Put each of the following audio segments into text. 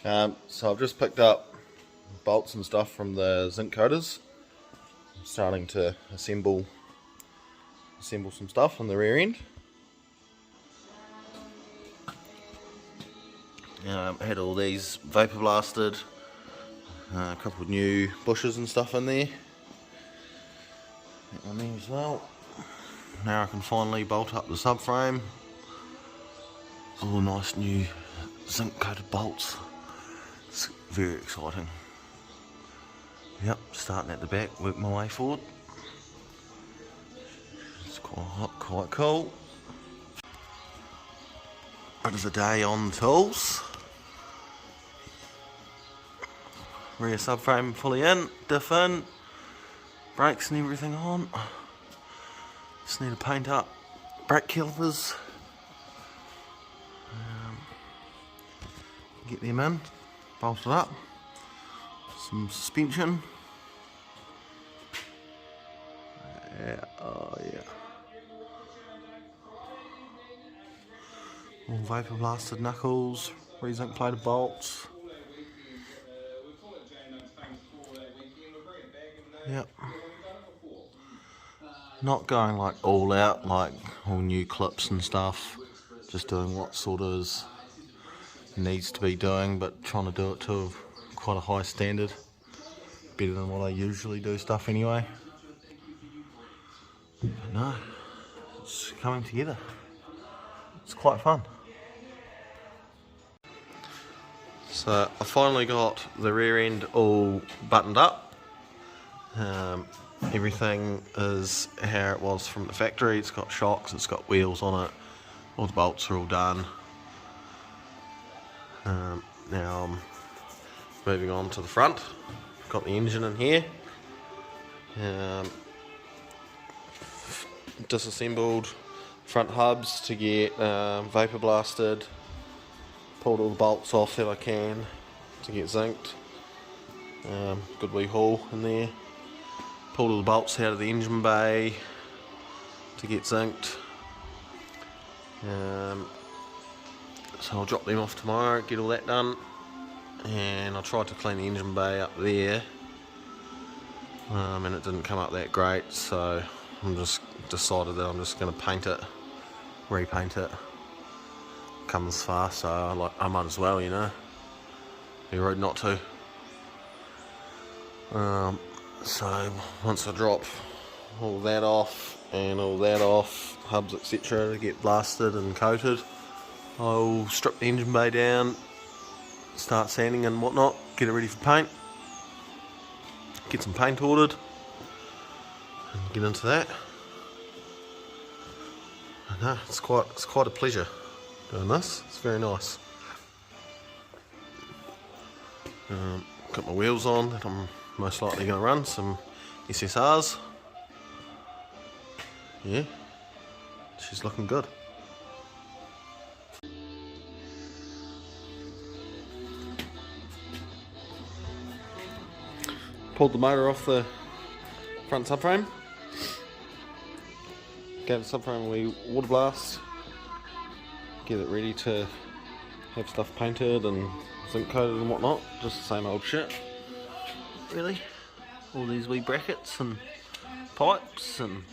So I've just picked up bolts and stuff from the zinc coaters. I'm starting to assemble some stuff on the rear end. I had all these vapor blasted, a couple of new bushes and stuff in there. That one there as well. Now I can finally bolt up the subframe. All nice new zinc coated bolts. It's very exciting. Yep, starting at the back, work my way forward. It's quite cool. It is a day on the tools. Rear subframe fully in, diff in, brakes and everything on. Just need to paint up brake calipers. Get them in, bolted up. Some suspension. Yeah, oh yeah. All vapor blasted knuckles, re-zinc plated bolts. Yep. Not going like all out, like all new clips and stuff. Just doing what sort of needs to be doing, but trying to do it to quite a high standard. Better than what I usually do stuff anyway. But no, it's coming together. It's quite fun. So I finally got the rear end all buttoned up. Everything is how it was from the factory. It's got shocks, it's got wheels on it, all the bolts are all done. Now I'm moving on to the front. Got the engine in here. Disassembled front hubs to get vapor blasted. Pulled all the bolts off that I can to get zinced. Good wee haul in there. Pulled all the bolts out of the engine bay to get zinced. So I'll drop them off tomorrow, get all that done. And I tried to clean the engine bay up there, and it didn't come up that great, so I'm just decided that I'm just going to paint it, repaint it. Comes fast, so I might as well, you know. Be rude not to. So once I drop all that off and all that off, hubs etc. to get blasted and coated, I'll strip the engine bay down, start sanding and whatnot, get it ready for paint, get some paint ordered, and get into that. I know, it's quite a pleasure doing this. It's very nice. Got my wheels on that I'm most likely going to run, some SSRs. Yeah, she's looking good. Pulled the motor off the front subframe. Gave the subframe a wee water blast. Get it ready to have stuff painted and zinc coated and whatnot. Just the same old shit, really. All these wee brackets and pipes, and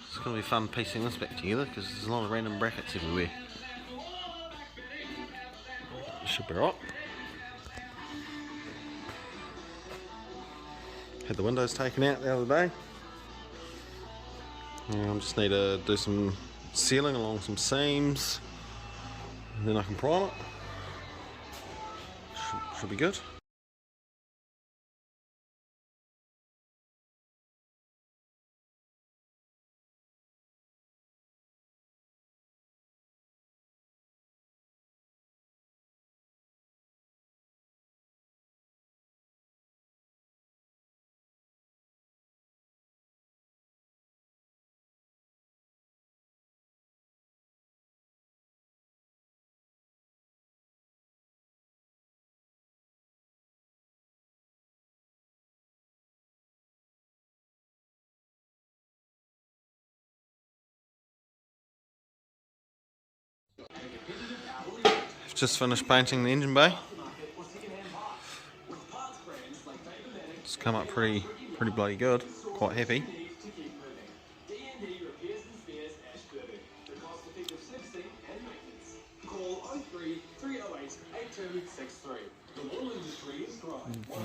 it's going to be fun piecing this back together because there's a lot of random brackets everywhere. Should be right. Had the windows taken out the other day. I just need to do some sealing along some seams, and then I can prime it. Should be good. Just finished painting the engine bay. It's come up pretty bloody good. Quite happy.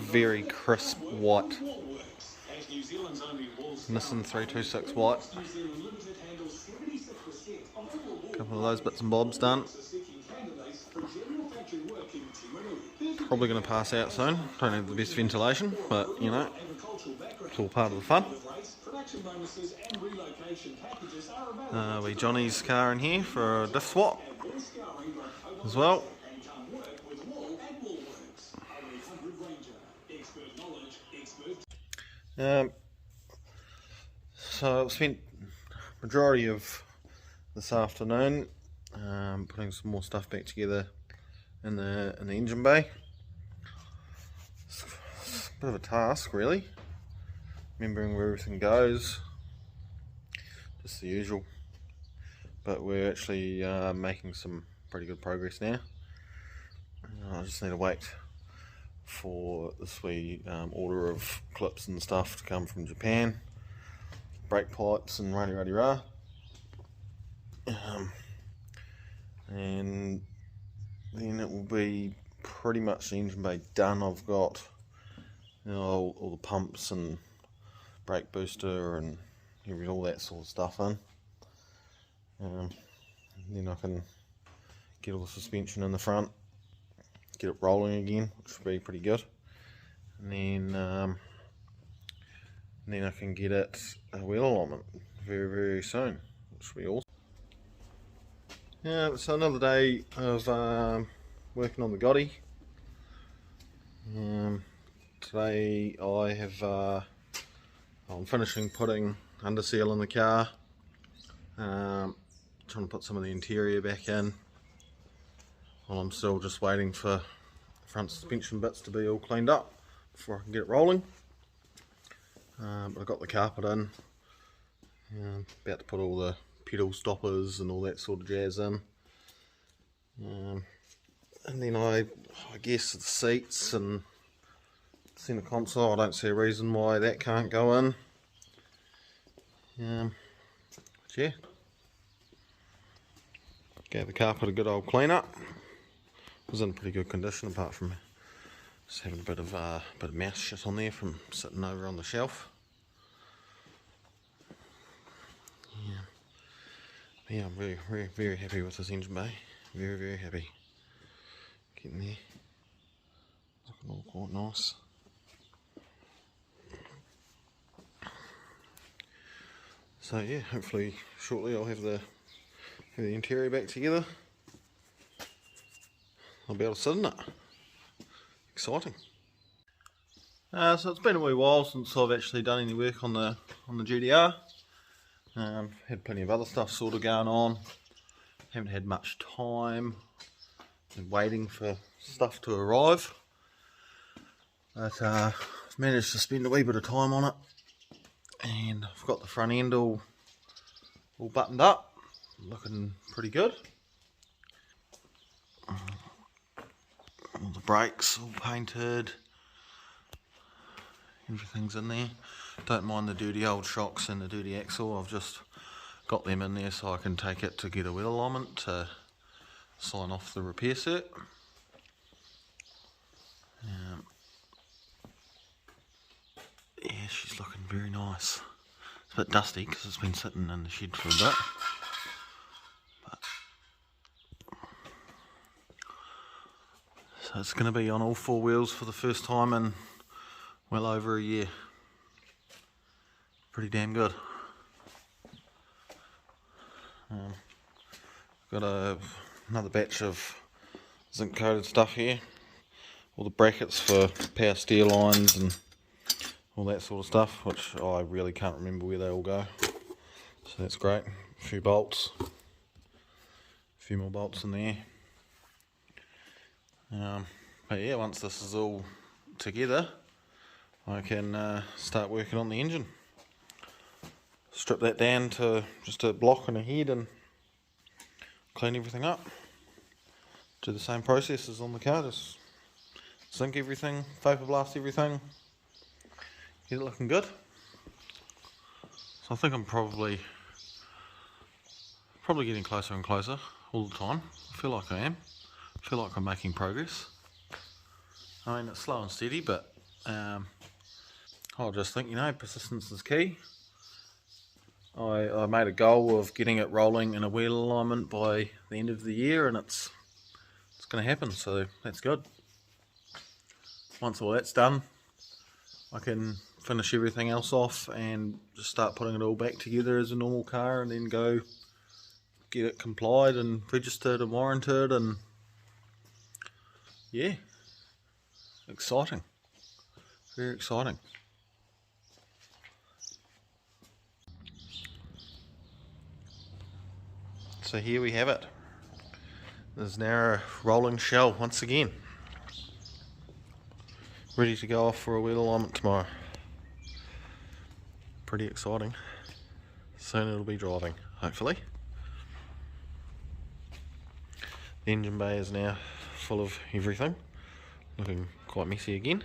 Very crisp white. Nissan 326 white. A couple of those bits and bobs done. Probably going to pass out soon. Don't have the best ventilation, but you know, it's all part of the fun. We Johnny's car in here for a diff swap as well. So I've spent majority of this afternoon putting some more stuff back together in the engine bay. It's a bit of a task really, remembering where everything goes, just the usual, but we're actually making some pretty good progress now. I just need to wait for this wee order of clips and stuff to come from Japan, brake pipes and rah. And then it will be pretty much the engine bay done. I've got, you know, all the pumps and brake booster and all that sort of stuff in. Then I can get all the suspension in the front, get it rolling again, which will be pretty good. And then I can get it a wheel alignment very soon, which will be awesome. Yeah, so another day of working on the Gotti. Today I have I'm finishing putting under seal in the car, trying to put some of the interior back in, while I'm still just waiting for front suspension bits to be all cleaned up before I can get it rolling. I've got the carpet in, about to put all the pedal stoppers and all that sort of jazz in, and then I guess the seats and centre console, I don't see a reason why that can't go in. But yeah, gave the carpet a good old clean up. It was in pretty good condition apart from just having a bit of mouse shit on there from sitting over on the shelf. Yeah, I'm very happy with this engine bay. Very happy. Getting there. Looking all quite nice. So yeah, hopefully shortly I'll have the interior back together. I'll be able to sit in it. Exciting. So it's been a wee while since I've actually done any work on the GTR. Had plenty of other stuff sort of going on. Haven't had much time. Been waiting for stuff to arrive. But I've managed to spend a wee bit of time on it. And I've got the front end all buttoned up. Looking pretty good. All the brakes all painted. Everything's in there. Don't mind the dirty old shocks and the dirty axle. I've just got them in there so I can take it to get a wheel alignment to sign off the repair cert. Yeah, she's looking very nice. It's a bit dusty because it's been sitting in the shed for a bit. So it's going to be on all four wheels for the first time in well over a year. Pretty damn good. Got another batch of zinc coated stuff here. All the brackets for power steer lines and all that sort of stuff, which I really can't remember where they all go. So that's great. A few bolts. A few more bolts in there. But yeah, once this is all together, I can start working on the engine. Strip that down to just a block and a head and clean everything up. do the same process as on the car, just zinc everything, vapor blast everything, get it looking good. So I think I'm probably getting closer and closer all the time. I feel like I am. I feel like I'm making progress. I mean, it's slow and steady, but I just think, you know, persistence is key. I made a goal of getting it rolling in a wheel alignment by the end of the year, and it's going to happen, so that's good. Once all that's done, I can finish everything else off and just start putting it all back together as a normal car, and then go get it complied and registered and warranted, and yeah, exciting, very exciting. So here we have it. There's now a rolling shell once again, ready to go off for a wheel alignment tomorrow. Pretty exciting. Soon it'll be driving, hopefully. The engine bay is now full of everything, looking quite messy again.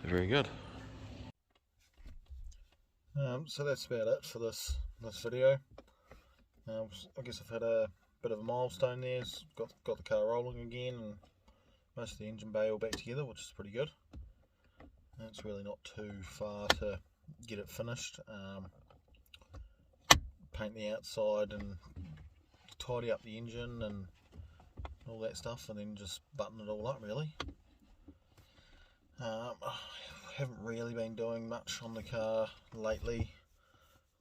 Very good. So that's about it for this video. I guess I've had a bit of a milestone there. Got the car rolling again, and most of the engine bay all back together, which is pretty good. And it's really not too far to get it finished. Paint the outside and tidy up the engine and all that stuff, and then just button it all up, really. I haven't really been doing much on the car lately.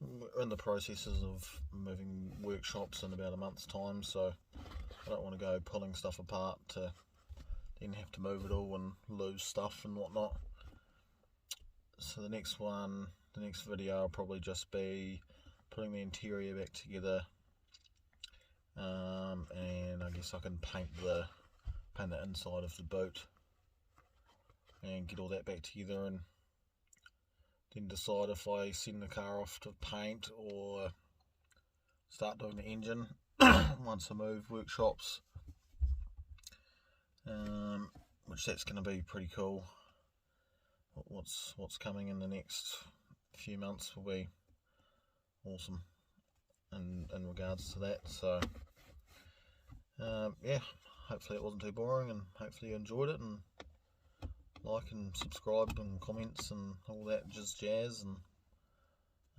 We're in the processes of moving workshops in about a month's time, so I don't want to go pulling stuff apart to then have to move it all and lose stuff and whatnot. So the next video will probably just be putting the interior back together, and I guess I can paint the inside of the boot and get all that back together, and then decide if I send the car off to paint or start doing the engine once I move workshops, which that's going to be pretty cool. What's coming in the next few months will be awesome in regards to that. So yeah, hopefully it wasn't too boring, and hopefully you enjoyed it, and like and subscribe and comments and all that jazz,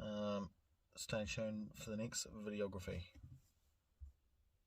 and stay tuned for the next videography.